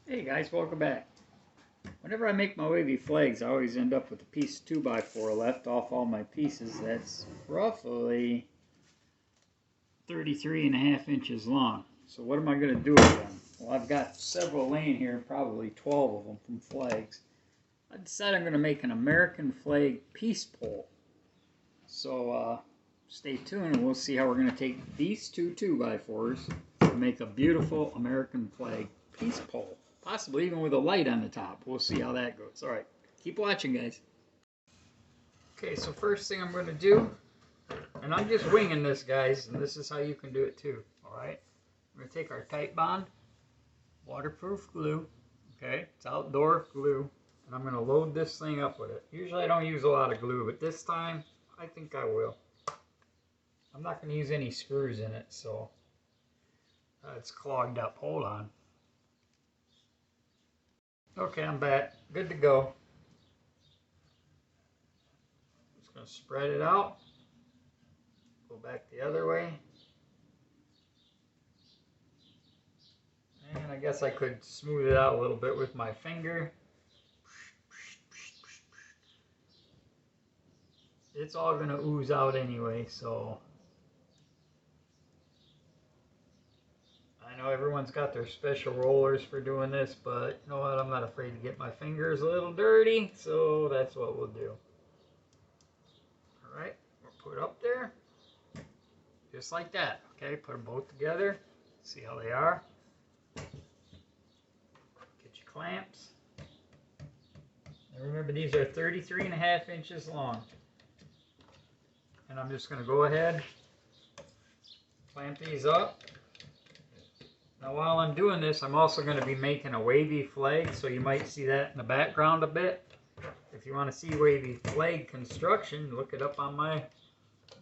Hey guys, welcome back. Whenever I make my wavy flags, I always end up with a piece of 2x4 left off all my pieces. That's roughly 33.5 inches long. So what am I going to do with them? Well, I've got several laying here, probably 12 of them from flags. I decided I'm going to make an American flag peace pole. So stay tuned and we'll see how we're going to take these two 2x4s to make a beautiful American flag peace pole. Possibly even with a light on the top. We'll see how that goes. Alright, keep watching, guys. Okay, so first thing I'm going to do, and I'm just winging this, guys, and this is how you can do it too. Alright, we're going to take our Tight Bond, waterproof glue, okay, it's outdoor glue, and I'm going to load this thing up with it. Usually I don't use a lot of glue, but this time I think I will. I'm not going to use any screws in it, so it's clogged up. Hold on. Okay, I'm back. Good to go. Just going to spread it out. Go back the other way. And I guess I could smooth it out a little bit with my finger. It's all going to ooze out anyway, so I know everyone's got their special rollers for doing this, but you know what? I'm not afraid to get my fingers a little dirty, so that's what we'll do. Alright, we'll put it up there, just like that. Okay, put them both together, see how they are. Get your clamps. And remember, these are 33.5 inches long. And I'm just going to go ahead, clamp these up. Now while I'm doing this, I'm also going to be making a wavy flag, so you might see that in the background a bit. If you want to see wavy flag construction, look it up on my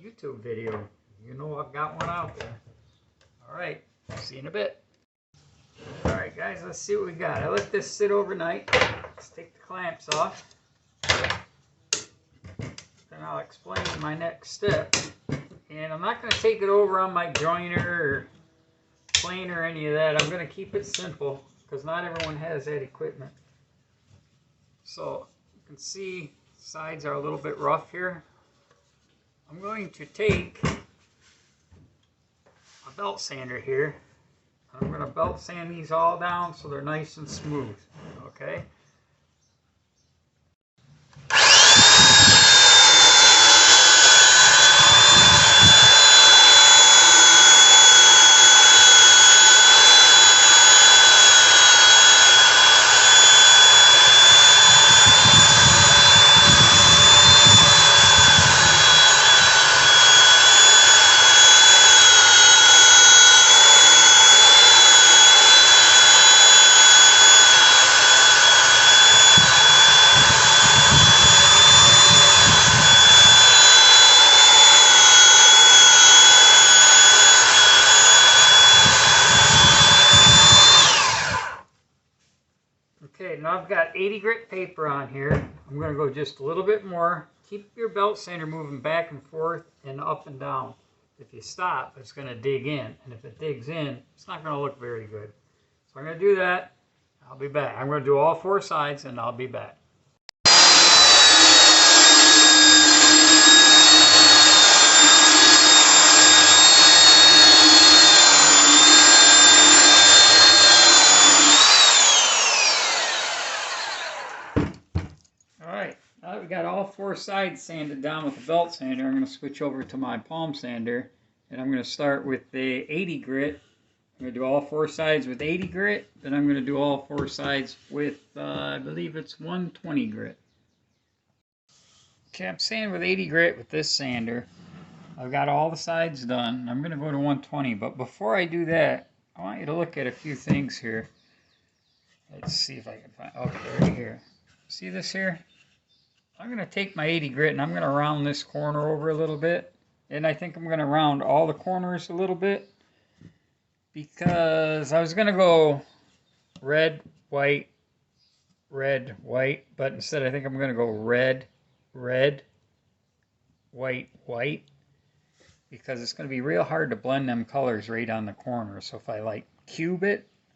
YouTube video. You know I've got one out there. Alright, see you in a bit. Alright guys, let's see what we got. I let this sit overnight. Let's take the clamps off. Then I'll explain my next step. And I'm not going to take it over on my joiner or plane or any of that. I'm going to keep it simple because not everyone has that equipment. So you can see the sides are a little bit rough here. I'm going to take a belt sander here. I'm going to belt sand these all down so they're nice and smooth. Okay. Okay, now I've got 80 grit paper on here. I'm going to go just a little bit more. Keep your belt sander moving back and forth and up and down. If you stop, it's going to dig in. And if it digs in, it's not going to look very good. So I'm going to do that. I'll be back. I'm going to do all four sides and I'll be back. I've got all four sides sanded down with a belt sander. I'm going to switch over to my palm sander, and I'm going to start with the 80 grit. I'm going to do all four sides with 80 grit, then I'm going to do all four sides with, I believe it's 120 grit. Okay, I'm sanding with 80 grit with this sander. I've got all the sides done. I'm going to go to 120, but before I do that, I want you to look at a few things here. Let's see if I can find, okay, right here. See this here? I'm going to take my 80 grit and I'm going to round this corner over a little bit. And I think I'm going to round all the corners a little bit. Because I was going to go red, white, but instead I think I'm going to go red, white, white. Because it's going to be real hard to blend them colors right on the corner. So if I like cube it,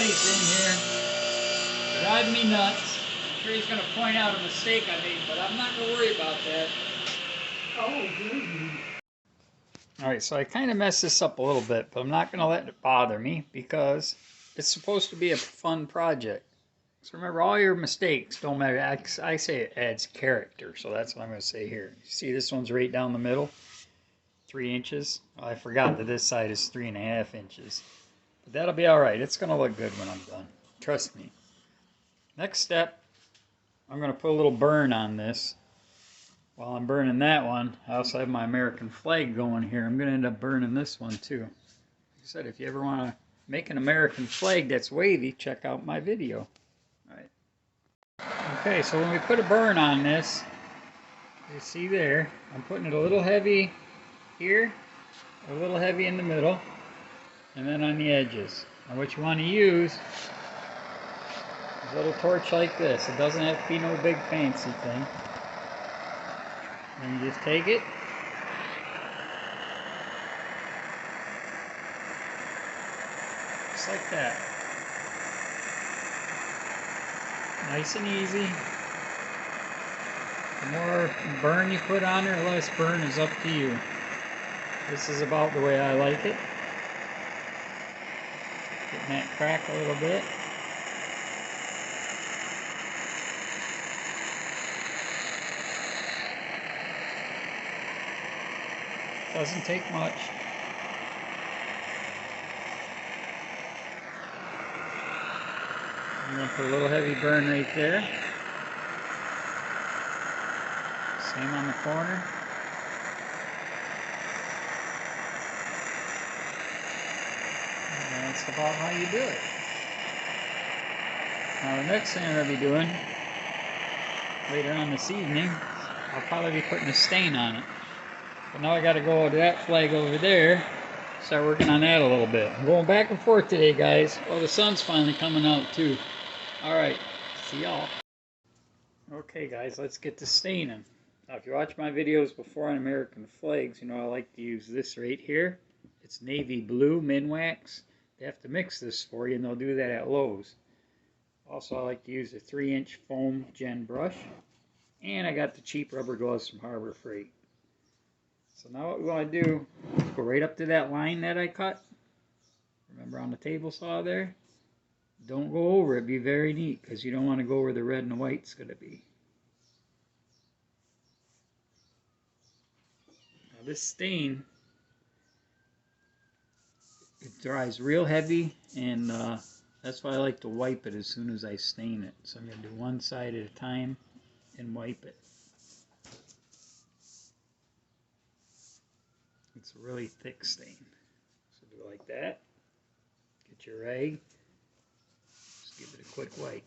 buddy's in here, driving me nuts. I'm sure he's going to point out a mistake I made, but I'm not going to worry about that. Oh, good. Alright, so I kind of messed this up a little bit, but I'm not going to let it bother me because it's supposed to be a fun project. So remember, all your mistakes don't matter. I say it adds character, so that's what I'm going to say here. You see this one's right down the middle, 3 inches. Well, I forgot that this side is 3.5 inches. But that'll be alright. It's going to look good when I'm done. Trust me. Next step, I'm going to put a little burn on this. While I'm burning that one, I also have my American flag going here. I'm going to end up burning this one too. Like I said, if you ever want to make an American flag that's wavy, check out my video. All right. Okay, so when we put a burn on this, you see there, I'm putting it a little heavy here, a little heavy in the middle, and then on the edges. And what you want to use is a little torch like this. It doesn't have to be no big fancy thing. And you just take it, just like that. Nice and easy. The more burn you put on there, the less burn is up to you. This is about the way I like it. Getting that crack a little bit. Doesn't take much. I'm going to put a little heavy burn right there. Same on the corner. And that's about how you do it. Now the next thing I'm going to be doing later on this evening, I'll probably be putting a stain on it. But now I got to go to that flag over there, start working on that a little bit. I'm going back and forth today, guys. Well, the sun's finally coming out too. Alright, see y'all. Okay guys, let's get to staining. Now if you watch my videos before on American flags, you know I like to use this right here. It's navy blue Minwax. They have to mix this for you and they'll do that at Lowe's. Also I like to use a 3-inch foam gen brush. And I got the cheap rubber gloves from Harbor Freight. So now what we want to do is go right up to that line that I cut. Remember on the table saw there? Don't go over it. Be very neat because you don't want to go where the red and the white's going to be. Now this stain, it dries real heavy and that's why I like to wipe it as soon as I stain it. So I'm going to do one side at a time and wipe it. It's a really thick stain. So do it like that. Get your rag. Just give it a quick wipe.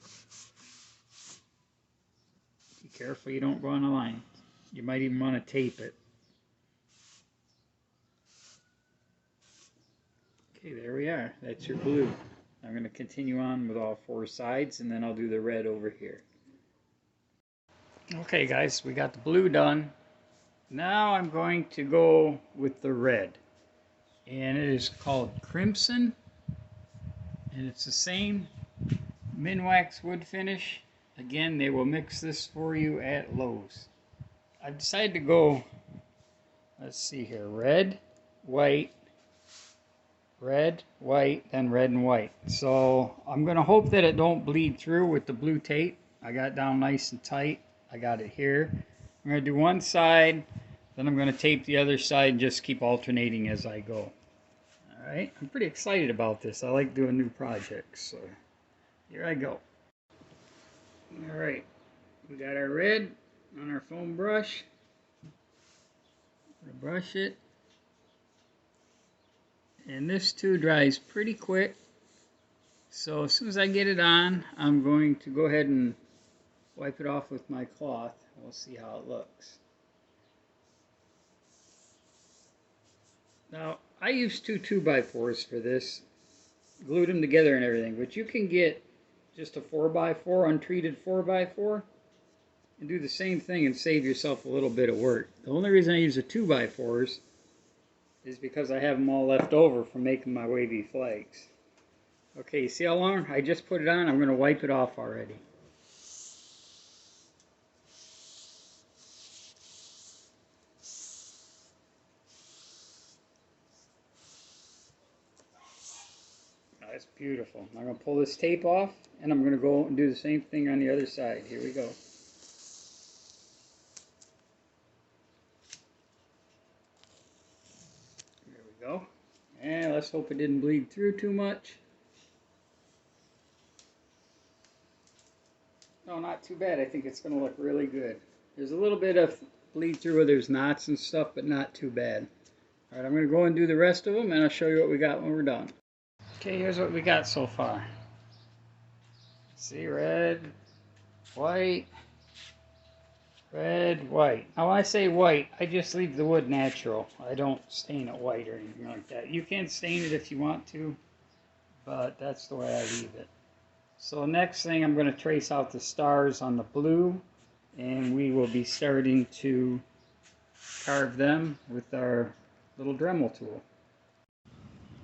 Be careful you don't go on the line. You might even want to tape it. Okay, there we are. That's your blue. I'm going to continue on with all 4 sides and then I'll do the red over here. Okay guys, we got the blue done. Now I'm going to go with the red. And it is called Crimson. And it's the same Minwax wood finish. Again, they will mix this for you at Lowe's. I've decided to go, let's see here, red, white, then red and white. So I'm going to hope that it don't bleed through with the blue tape. I got it down nice and tight. I got it here. I'm going to do one side, then I'm going to tape the other side and just keep alternating as I go. Alright, I'm pretty excited about this. I like doing new projects, so here I go. Alright, we got our red on our foam brush. I'm going to brush it. And this too dries pretty quick. So as soon as I get it on, I'm going to go ahead and wipe it off with my cloth. We'll see how it looks. Now, I used 2 2x4s for this. Glued them together and everything. But you can get just a 4x4, untreated 4x4, and do the same thing and save yourself a little bit of work. The only reason I use the 2x4s is because I have them all left over from making my wavy flags. Okay, see how long? I just put it on. I'm going to wipe it off already. That's beautiful. I'm going to pull this tape off, and I'm going to go and do the same thing on the other side. Here we go. There we go. And let's hope it didn't bleed through too much. No, not too bad. I think it's going to look really good. There's a little bit of bleed through where there's knots and stuff, but not too bad. All right, I'm going to go and do the rest of them, and I'll show you what we got when we're done. Okay, here's what we got so far. See, red, white, red, white. Now when I say white, I just leave the wood natural. I don't stain it white or anything like that. You can stain it if you want to, but that's the way I leave it. So next thing, I'm going to trace out the stars on the blue, and we will be starting to carve them with our little Dremel tool.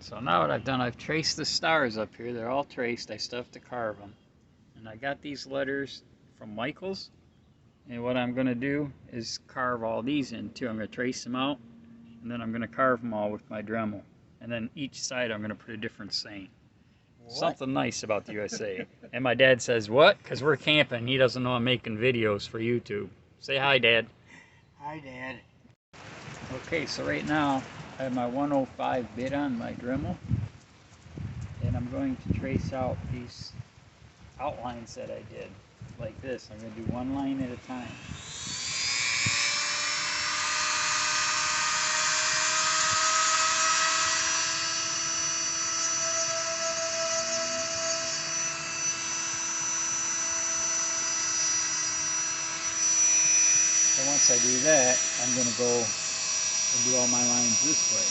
So now what I've done, I've traced the stars up here. They're all traced. I still have to carve them. And I got these letters from Michael's. And what I'm going to do is carve all these in too. I'm going to trace them out, and then I'm going to carve them all with my Dremel. And then each side I'm going to put a different saying. What? Something nice about the USA. And my dad says, what? Because we're camping. He doesn't know I'm making videos for YouTube. Say hi, Dad. Hi, Dad. Okay, so right now I have my 105 bit on my Dremel. And I'm going to trace out these outlines that I did. Like this. I'm going to do one line at a time. So once I do that, I'm going to go and do all my lines this way.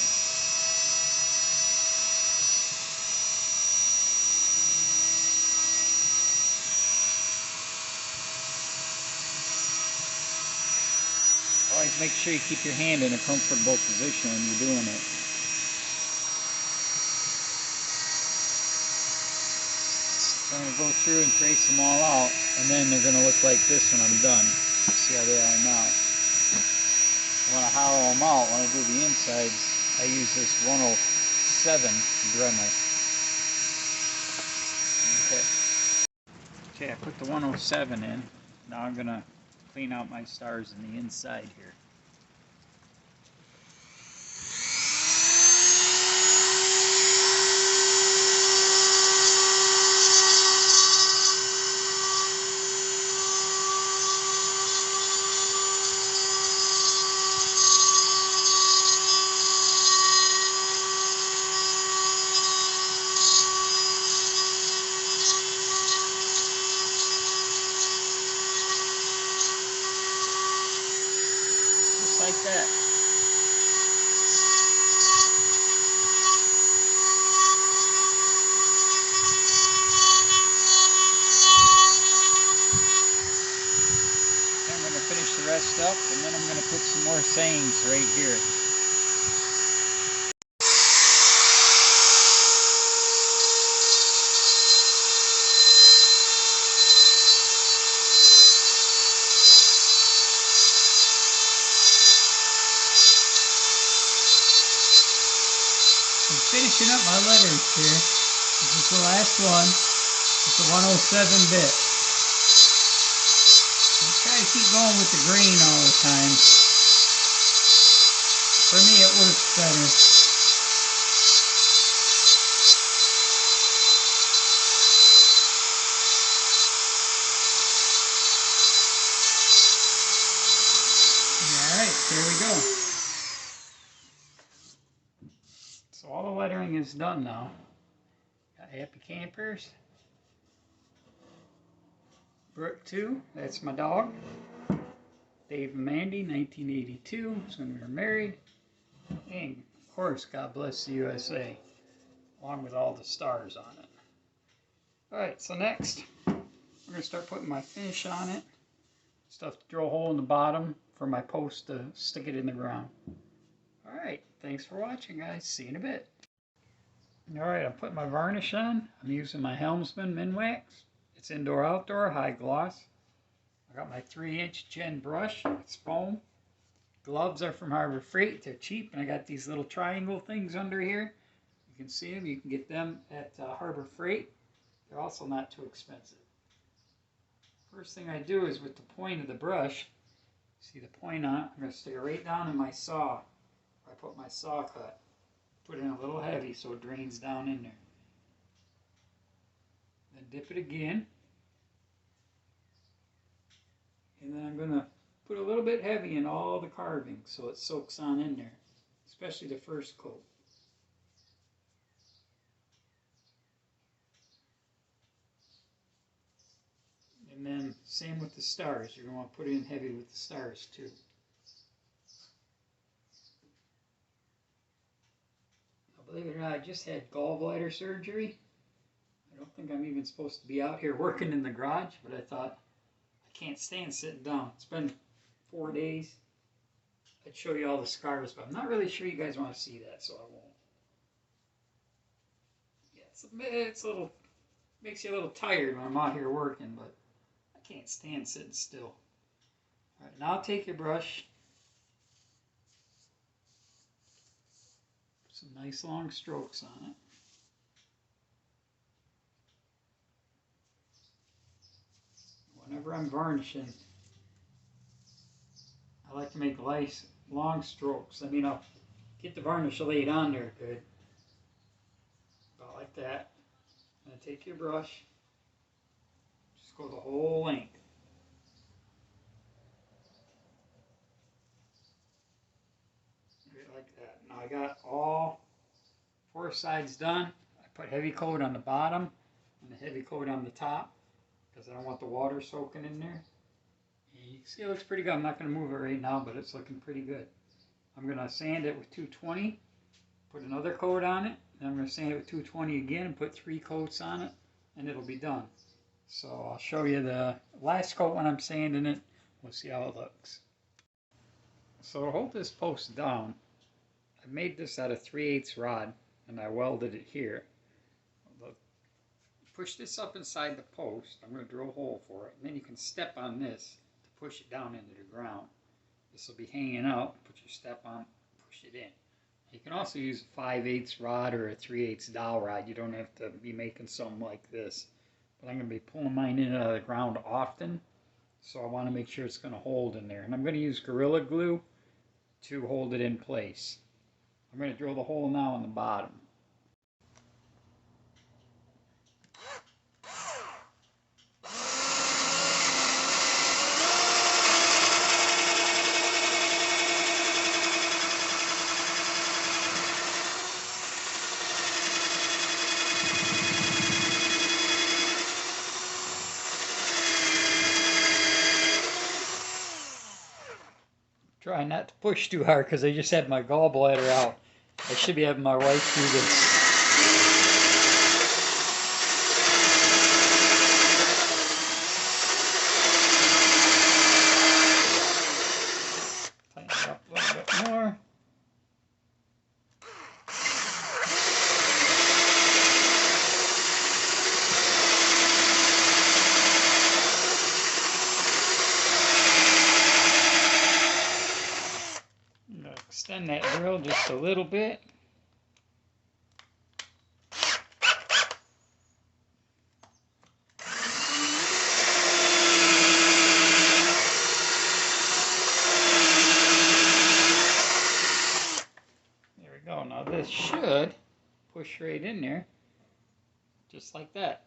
Always make sure you keep your hand in a comfortable position when you're doing it. So I'm going to go through and trace them all out, and then they're going to look like this when I'm done. See how they are now. When I hollow them out, when I do the insides, I use this 107 Dremel. Okay, I put the 107 in. Now I'm going to clean out my stars in the inside here. Just like that. I'm going to finish the rest up, and then I'm going to put some more sayings right here. I'm finishing up my letters here. This is the last one. It's a 107 bit. I try to keep going with the grain all the time. For me, it works better. Alright, there we go. So all the lettering is done now. Got Happy Campers. Brooke 2, that's my dog. Dave and Mandy, 1982, is when we were married. And of course, God Bless the USA, along with all the stars on it. Alright, so next, we're going to start putting my finish on it. Stuff to drill a hole in the bottom for my post to stick it in the ground. Alright, thanks for watching, guys. See you in a bit. Alright, I'm putting my varnish on. I'm using my Helmsman Minwax. It's indoor outdoor, high gloss. I got my 3-inch Gen brush. It's foam. Gloves are from Harbor Freight. They're cheap, and I got these little triangle things under here. You can see them. You can get them at Harbor Freight. They're also not too expensive. First thing I do is with the point of the brush, see the point on it, I'm going to stick it right down in my saw. I put my saw cut. Put it in a little heavy so it drains down in there. Then dip it again. And then I'm going to put a little bit heavy in all the carving so it soaks on in there, especially the first coat. And then same with the stars. You're going to want to put it in heavy with the stars too. Now, believe it or not, I just had gallbladder surgery. I don't think I'm even supposed to be out here working in the garage, but I thought I can't stand sitting down. It's been 4 days. I'd show you all the scars, but I'm not really sure you guys want to see that, so I won't. Yeah, it's a little, makes you a little tired when I'm out here working, but I can't stand sitting still. All right, now take your brush, put some nice long strokes on it. Whenever I'm varnishing, I like to make nice long strokes. I mean, I'll get the varnish laid on there good, about like that. And then take your brush, just go the whole length. Like that. Now I got all 4 sides done. I put heavy coat on the bottom and a heavy coat on the top because I don't want the water soaking in there. And you can see it looks pretty good. I'm not going to move it right now, but it's looking pretty good. I'm going to sand it with 220, put another coat on it, and I'm going to sand it with 220 again and put 3 coats on it, and it'll be done. So I'll show you the last coat when I'm sanding it. We'll see how it looks. So to hold this post down, I made this out of 3/8 rod and I welded it here. Push this up inside the post. I'm going to drill a hole for it, and then you can step on this to push it down into the ground. This will be hanging out. Put your step on, push it in. You can also use a 5/8 rod or a 3/8 dowel rod. You don't have to be making something like this. But I'm going to be pulling mine in and out of the ground often, so I want to make sure it's going to hold in there. And I'm going to use Gorilla Glue to hold it in place. I'm going to drill the hole now on the bottom. Try not to push too hard because I just had my gallbladder out. I should be having my wife do this. Tighten it up a little bit more. Extend that drill just a little bit. There we go. Now this should push right in there, just like that.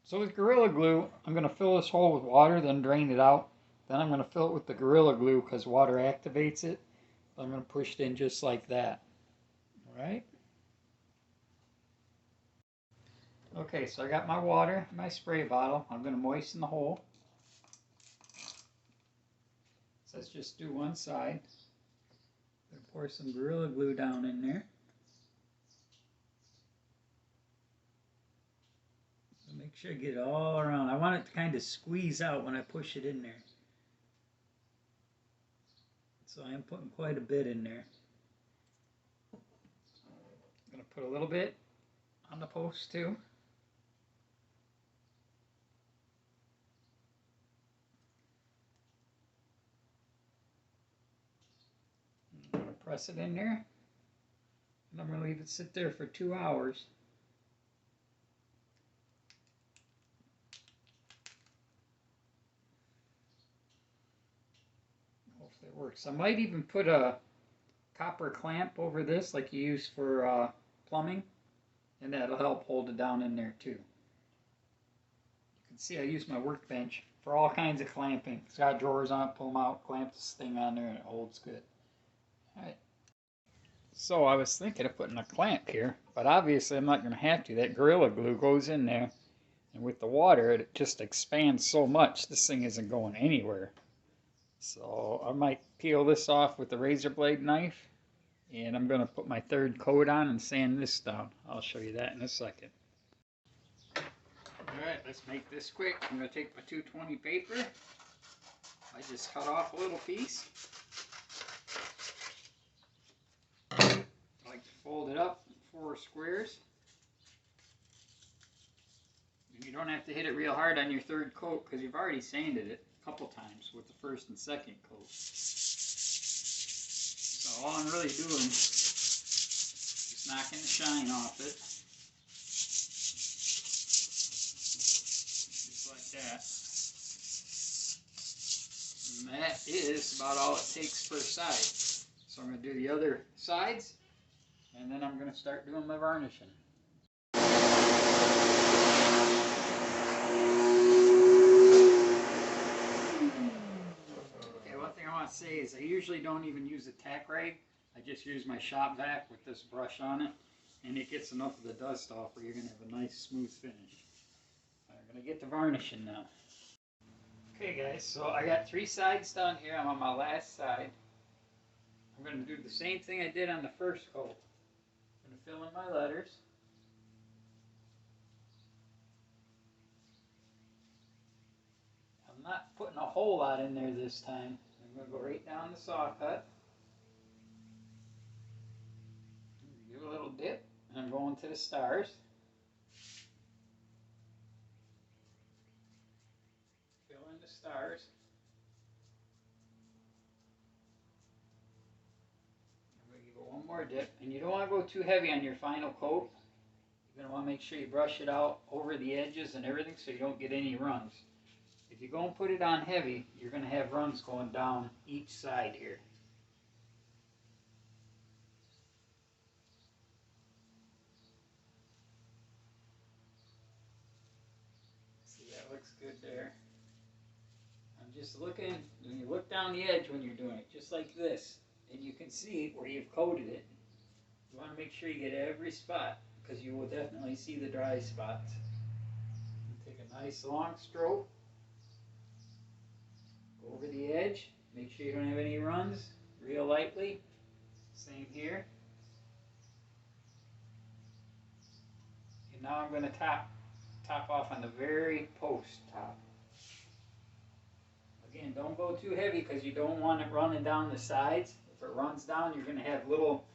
So with Gorilla Glue, I'm going to fill this hole with water, then drain it out. Then I'm going to fill it with the Gorilla Glue because water activates it. I'm going to push it in just like that. Alright? Okay, so I got my water, my spray bottle. I'm going to moisten the hole. So let's just do one side. I'm going to pour some Gorilla Glue down in there. So make sure you get it all around. I want it to kind of squeeze out when I push it in there. So I am putting quite a bit in there. I'm going to put a little bit on the post too. I'm going to press it in there, and I'm going to leave it sit there for 2 hours. Hopefully it works. I might even put a copper clamp over this like you use for plumbing, and that'll help hold it down in there too. You can see I use my workbench for all kinds of clamping. It's got drawers on it, pull them out, clamp this thing on there, and it holds good. Alright. So I was thinking of putting a clamp here, but obviously I'm not going to have to. That Gorilla Glue goes in there, and with the water it just expands so much this thing isn't going anywhere. So I might peel this off with the razor blade knife, and I'm going to put my third coat on and sand this down. I'll show you that in a second. Alright, let's make this quick. I'm going to take my 220 paper. I just cut off a little piece. I like to fold it up in 4 squares. And you don't have to hit it real hard on your third coat because you've already sanded it a couple times with the first and second coat. So all I'm really doing is knocking the shine off it. Just like that. And that is about all it takes per side. So I'm going to do the other sides, and then I'm going to start doing my varnishing. Okay, one thing I want to say is I usually don't even use a tack rag. I just use my shop vac with this brush on it, and it gets enough of the dust off where you're going to have a nice smooth finish. I'm going to get to varnishing now. Okay guys, so I got 3 sides down here. I'm on my last side. I'm going to do the same thing I did on the first coat. I'm going to fill in my letters. I'm not putting a whole lot in there this time. I'm going to go right down the saw cut. Give a little dip, and I'm going to the stars. Fill in the stars. I'm going to give it one more dip, and you don't want to go too heavy on your final coat. You're going to want to make sure you brush it out over the edges and everything so you don't get any runs. If you go and put it on heavy, you're going to have runs going down each side here. See, that looks good there. I'm just looking, when you look down the edge when you're doing it, just like this, and you can see where you've coated it. You want to make sure you get every spot, because you will definitely see the dry spots. Take a nice long stroke, go over the edge, make sure you don't have any runs, real lightly. Same here. And now I'm going to top off on the very post top. Again, don't go too heavy because you don't want it running down the sides. If it runs down, you're going to have little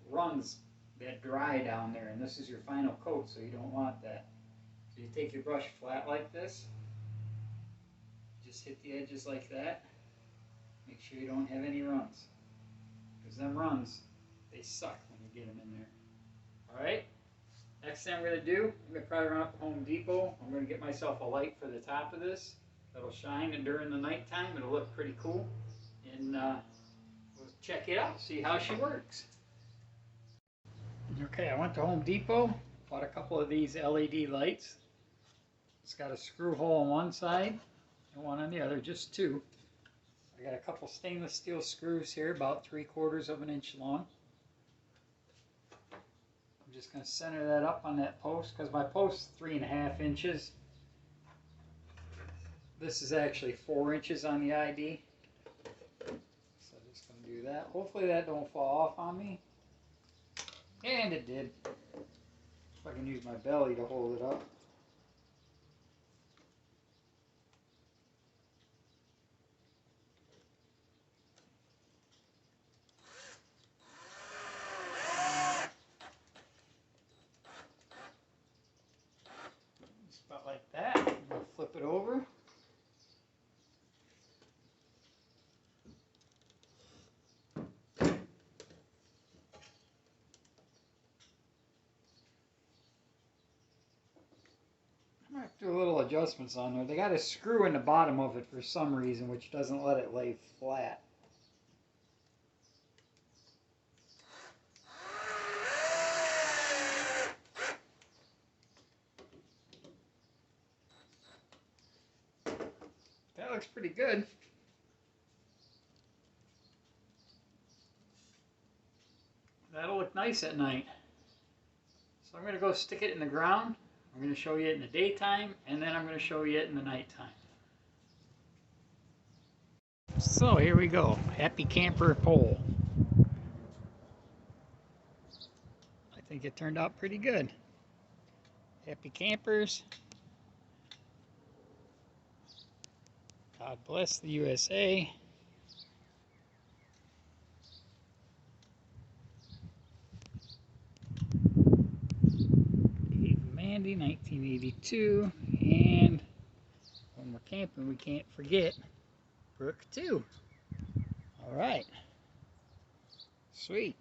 runs that dry down there, and this is your final coat, so you don't want that. So you take your brush flat like this, just hit the edges like that. Make sure you don't have any runs, because them runs, they suck when you get them in there. Alright, next thing I'm going to do, I'm going to probably run up to Home Depot. I'm going to get myself a light for the top of this that'll shine, and during the nighttime it'll look pretty cool. And we'll check it out, see how she works. Okay, I went to Home Depot, bought a couple of these LED lights. It's got a screw hole on one side and one on the other, just 2. I got a couple stainless steel screws here, about 3/4 of an inch long. I'm just going to center that up on that post, because my post's 3.5 inches. This is actually 4 inches on the ID. So I'm just going to do that. Hopefully that don't fall off on me. And it did. If I can use my belly to hold it up. Flip it over. I might do a little adjustments on there. They got a screw in the bottom of it for some reason, which doesn't let it lay flat. That looks pretty good. That'll look nice at night. So I'm going to go stick it in the ground. I'm going to show you it in the daytime, and then I'm going to show you it in the nighttime. So here we go. Happy Camper pole. I think it turned out pretty good. Happy campers. God bless the USA. Mandy, 1982. And when we're camping, we can't forget Brooke 2. All right. Sweet.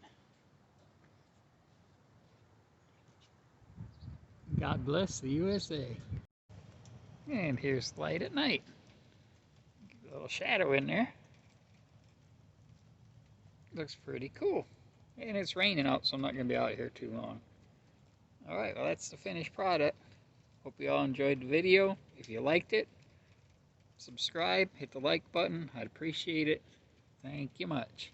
God bless the USA. And here's the light at night. Get a little shadow in there. Looks pretty cool. And it's raining out, so I'm not going to be out here too long. Alright, well that's the finished product. Hope you all enjoyed the video. If you liked it, subscribe, hit the like button. I'd appreciate it. Thank you much.